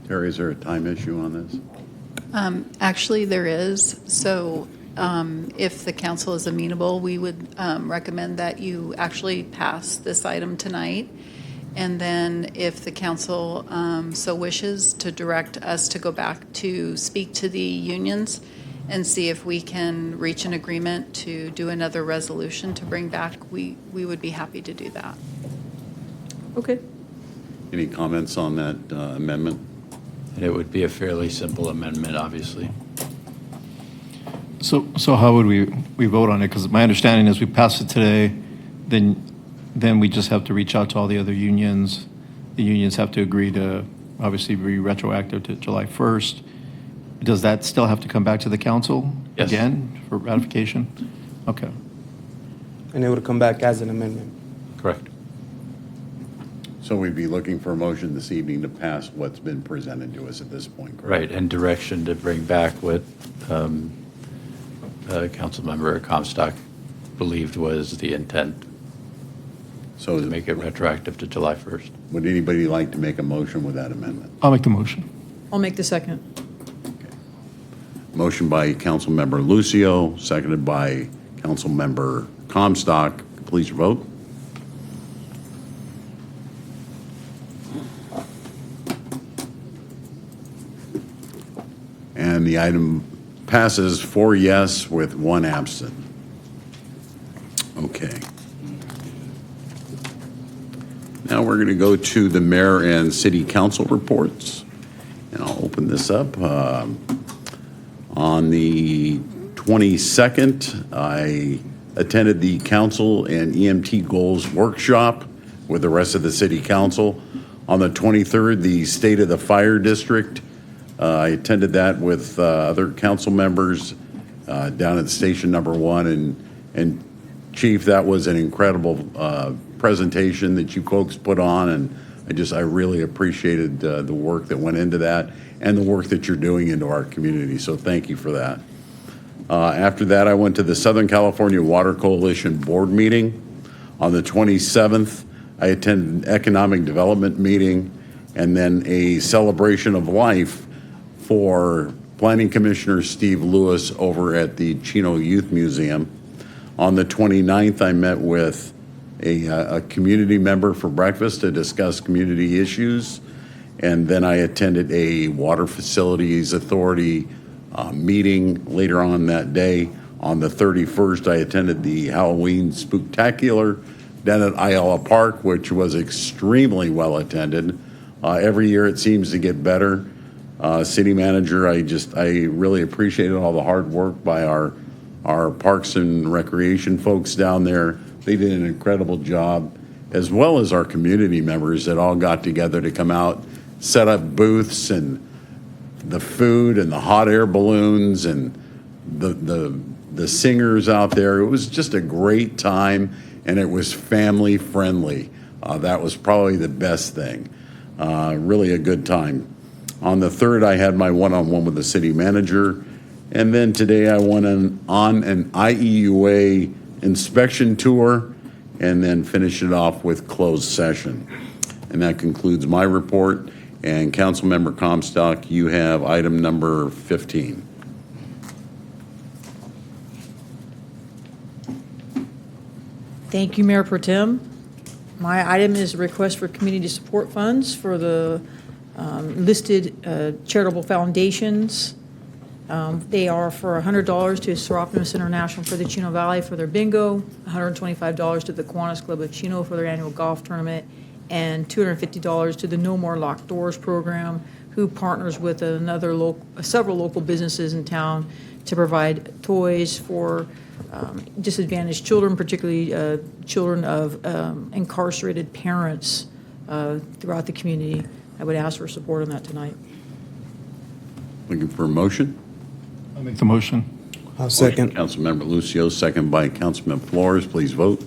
Terry, is there a time issue on this? Actually, there is. So if the council is amenable, we would recommend that you actually pass this item tonight. And then if the council so wishes, to direct us to go back to speak to the unions and see if we can reach an agreement to do another resolution to bring back, we would be happy to do that. Okay. Any comments on that amendment? And it would be a fairly simple amendment, obviously. So how would we vote on it? Because my understanding is we pass it today, then we just have to reach out to all the other unions. The unions have to agree to obviously be retroactive to July 1st. Does that still have to come back to the council again for ratification? Okay. And it would come back as an amendment. Correct. So we'd be looking for a motion this evening to pass what's been presented to us at this point, correct? Right, and direction to bring back what Councilmember Comstock believed was the intent. So to make it retroactive to July 1st. Would anybody like to make a motion with that amendment? I'll make the motion. I'll make the second. Motion by Councilmember Lucio, seconded by Councilmember Comstock. Please vote. And the item passes 4 yes with 1 absent. Okay. Now we're going to go to the mayor and city council reports. And I'll open this up. On the 22nd, I attended the council and EMT goals workshop with the rest of the city council. On the 23rd, the state of the fire district. I attended that with other council members down at station number 1. And Chief, that was an incredible presentation that you folks put on, and I really appreciated the work that went into that and the work that you're doing into our community. So thank you for that. After that, I went to the Southern California Water Coalition board meeting. On the 27th, I attended an economic development meeting and then a celebration of life for Planning Commissioner Steve Lewis over at the Chino Youth Museum. On the 29th, I met with a community member for breakfast to discuss community issues. And then I attended a Water Facilities Authority meeting later on that day. On the 31st, I attended the Halloween Spooktacular down at Ayala Park, which was extremely well attended. Every year it seems to get better. City manager, I really appreciated all the hard work by our Parks and Recreation folks down there. They did an incredible job, as well as our community members that all got together to come out, set up booths, and the food and the hot air balloons and the singers out there. It was just a great time, and it was family friendly. That was probably the best thing. Really a good time. On the 3rd, I had my one-on-one with the city manager, and then today I went on an IEUA inspection tour, and then finished it off with closed session. And that concludes my report. And Councilmember Comstock, you have item number 15. Thank you, Mayor Pro Tem. My item is a request for community support funds for the listed charitable foundations. They are for $100 to Seropolis International for the Chino Valley for their bingo, $125 to the Kiwanis Club of Chino for their annual golf tournament, and $250 to the No More Locked Doors program, who partners with several local businesses in town to provide toys for disadvantaged children, particularly children of incarcerated parents throughout the community. I would ask for support on that tonight. Looking for a motion? I'll make the motion. I'll second. Councilmember Lucio, second by Councilman Flores. Please vote.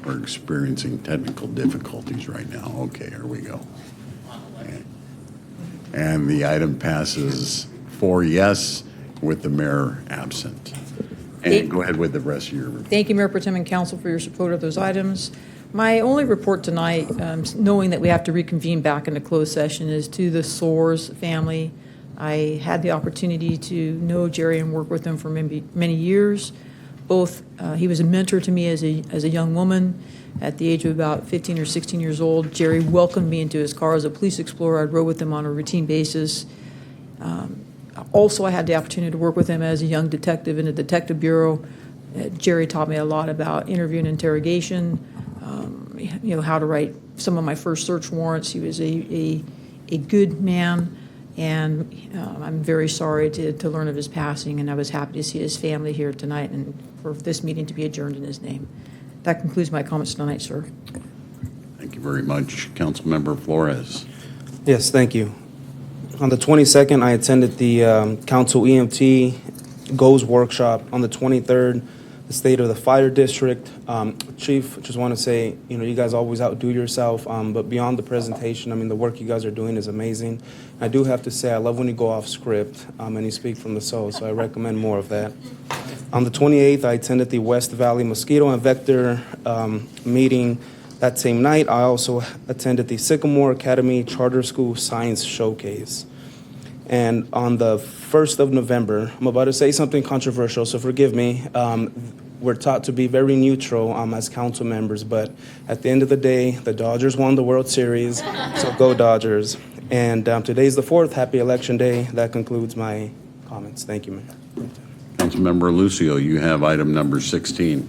We're experiencing technical difficulties right now. Okay, here we go. And the item passes 4 yes with the mayor absent. And go ahead with the rest of your report. Thank you, Mayor Pro Tem and Council, for your support of those items. My only report tonight, knowing that we have to reconvene back into closed session, is to the Soares family. I had the opportunity to know Jerry and work with him for many years. Both, he was a mentor to me as a young woman. At the age of about 15 or 16 years old, Jerry welcomed me into his car as a police explorer. I rode with him on a routine basis. Also, I had the opportunity to work with him as a young detective in the Detective Bureau. Jerry taught me a lot about interview and interrogation, how to write some of my first search warrants. He was a good man, and I'm very sorry to learn of his passing, and I was happy to see his family here tonight and for this meeting to be adjourned in his name. That concludes my comments tonight, sir. Thank you very much. Councilmember Flores. Yes, thank you. On the 22nd, I attended the Council EMT Goes workshop. On the 23rd, the State of the Fire District. Chief, just want to say, you guys always outdo yourself, but beyond the presentation, the work you guys are doing is amazing. I do have to say, I love when you go off script and you speak from the soul, so I recommend more of that. On the 28th, I attended the West Valley Mosquito and Vector meeting. That same night, I also attended the Sycamore Academy Charter School Science Showcase. And on the 1st of November, I'm about to say something controversial, so forgive me. We're taught to be very neutral as council members, but at the end of the day, the Dodgers won the World Series, so go Dodgers. And today's the 4th. Happy Election Day. That concludes my comments. Thank you, Mayor. Councilmember Lucio, you have item number 16.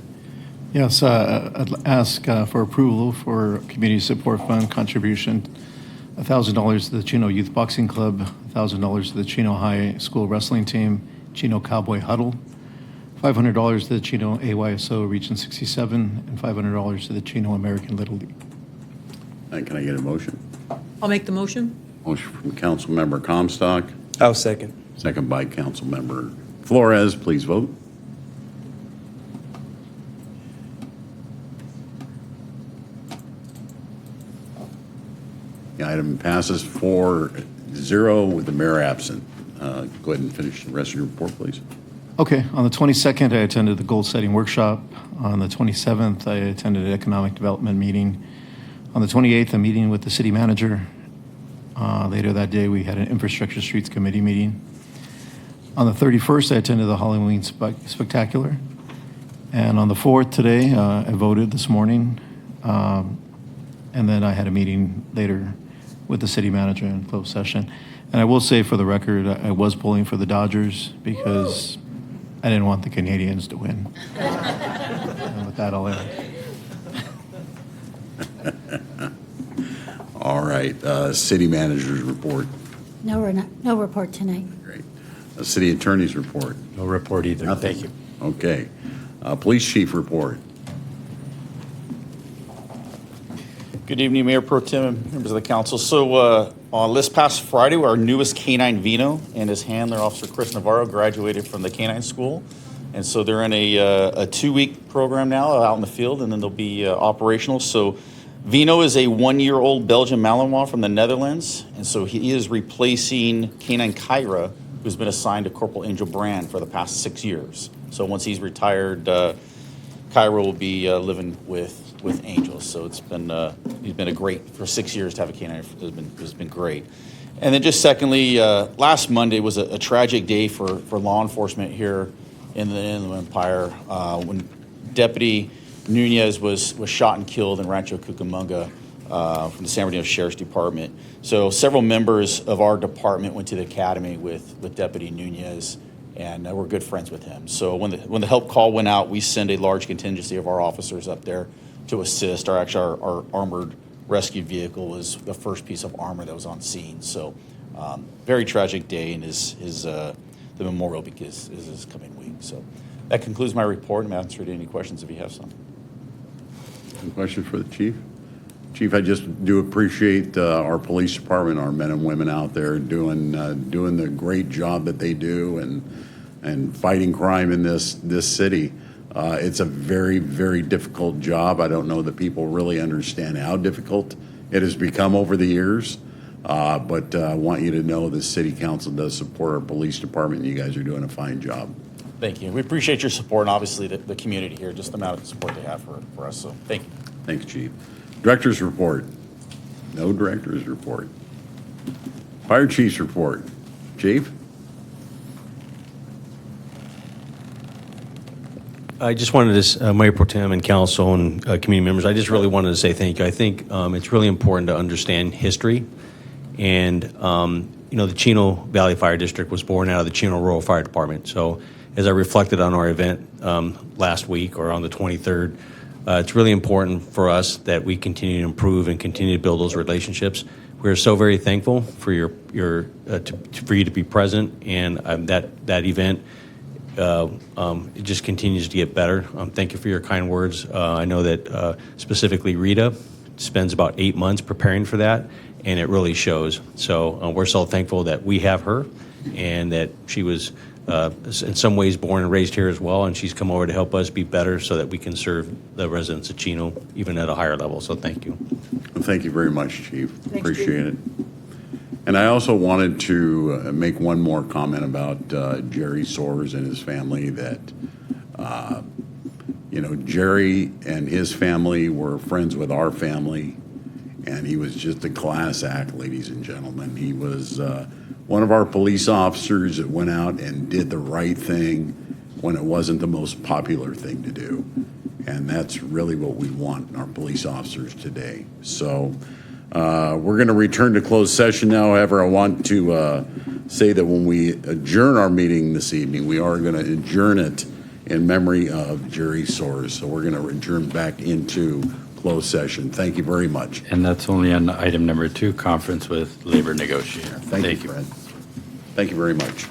Yes, I'd ask for approval for Community Support Fund contribution, $1,000 to the Chino Youth Boxing Club, $1,000 to the Chino High School Wrestling Team, Chino Cowboy Huddle, $500 to the Chino AYSO Region 67, and $500 to the Chino American Little League. And can I get a motion? I'll make the motion. Motion from Councilmember Comstock. I'll second. Second by Councilmember Flores. Please vote. The item passes 4-0 with the mayor absent. Go ahead and finish the rest of your report, please. Okay, on the 22nd, I attended the goal setting workshop. On the 27th, I attended an economic development meeting. On the 28th, a meeting with the city manager. Later that day, we had an infrastructure streets committee meeting. On the 31st, I attended the Halloween spectacular. And on the 4th today, I voted this morning. And then I had a meeting later with the city manager in closed session. And I will say for the record, I was pulling for the Dodgers because I didn't want the Canadians to win. And with that, I'll end. All right, city manager's report. No report tonight. Great. City attorney's report. No report either. Nothing. Thank you. Okay. Police chief report. Good evening, Mayor Pro Tem and members of the council. So on this past Friday, our newest canine Vino and his handler, Officer Chris Navarro, graduated from the canine school. And so they're in a 2-week program now out in the field, and then they'll be operational. So Vino is a 1-year-old Belgian Malinois from the Netherlands. And so he is replacing canine Kyra, who's been assigned to Corporal Angel Brand for the past 6 years. So once he's retired, Kyra will be living with Angel. So it's been he's been a great for 6 years to have a canine. It's been great. And then just secondly, last Monday was a tragic day for law enforcement here in the Inland Empire when Deputy Nunez was shot and killed in Rancho Cucamonga from the San Bernardino Sheriff's Department. So several members of our department went to the academy with Deputy Nunez, and we're good friends with him. So when the help call went out, we send a large contingency of our officers up there to assist. Our armored rescue vehicle was the first piece of armor that was on scene. So very tragic day, and the memorial is this coming week. So that concludes my report. I'm answering any questions if you have some. Any question for the chief? Chief, I just do appreciate our police department, our men and women out there doing the great job that they do and fighting crime in this city. It's a very, very difficult job. I don't know that people really understand how difficult it has become over the years. But I want you to know the city council does support our police department, and you guys are doing a fine job. Thank you. We appreciate your support, and obviously the community here, just the amount of support they have for us. So thank you. Thanks, Chief. Director's report. No director's report. Fire chief's report. Chief? I just wanted to, Mayor Pro Tem and council and community members, I just really wanted to say thank you. I think it's really important to understand history. And, the Chino Valley Fire District was born out of the Chino Rural Fire Department. So as I reflected on our event last week or on the 23rd, it's really important for us that we continue to improve and continue to build those relationships. We're so very thankful for for you to be present, and that event. It just continues to get better. Thank you for your kind words. I know that specifically Rita spends about 8 months preparing for that, and it really shows. So we're so thankful that we have her, and that she was in some ways born and raised here as well, and she's come over to help us be better so that we can serve the residents of Chino even at a higher level. So thank you. Well, thank you very much, Chief. Appreciate it. And I also wanted to make one more comment about Jerry Soares and his family. That Jerry and his family were friends with our family, and he was just a class act, ladies and gentlemen. He was one of our police officers that went out and did the right thing when it wasn't the most popular thing to do, and that's really what we want in our police officers today. So. We're going to return to closed session now. However, I want to say that when we adjourn our meeting this evening, we are going to adjourn it in memory of Jerry Soares. So we're going to adjourn back into closed session. Thank you very much. And that's only on item number 2, conference with labor negotiator. Thank you, Fred. Thank you very much.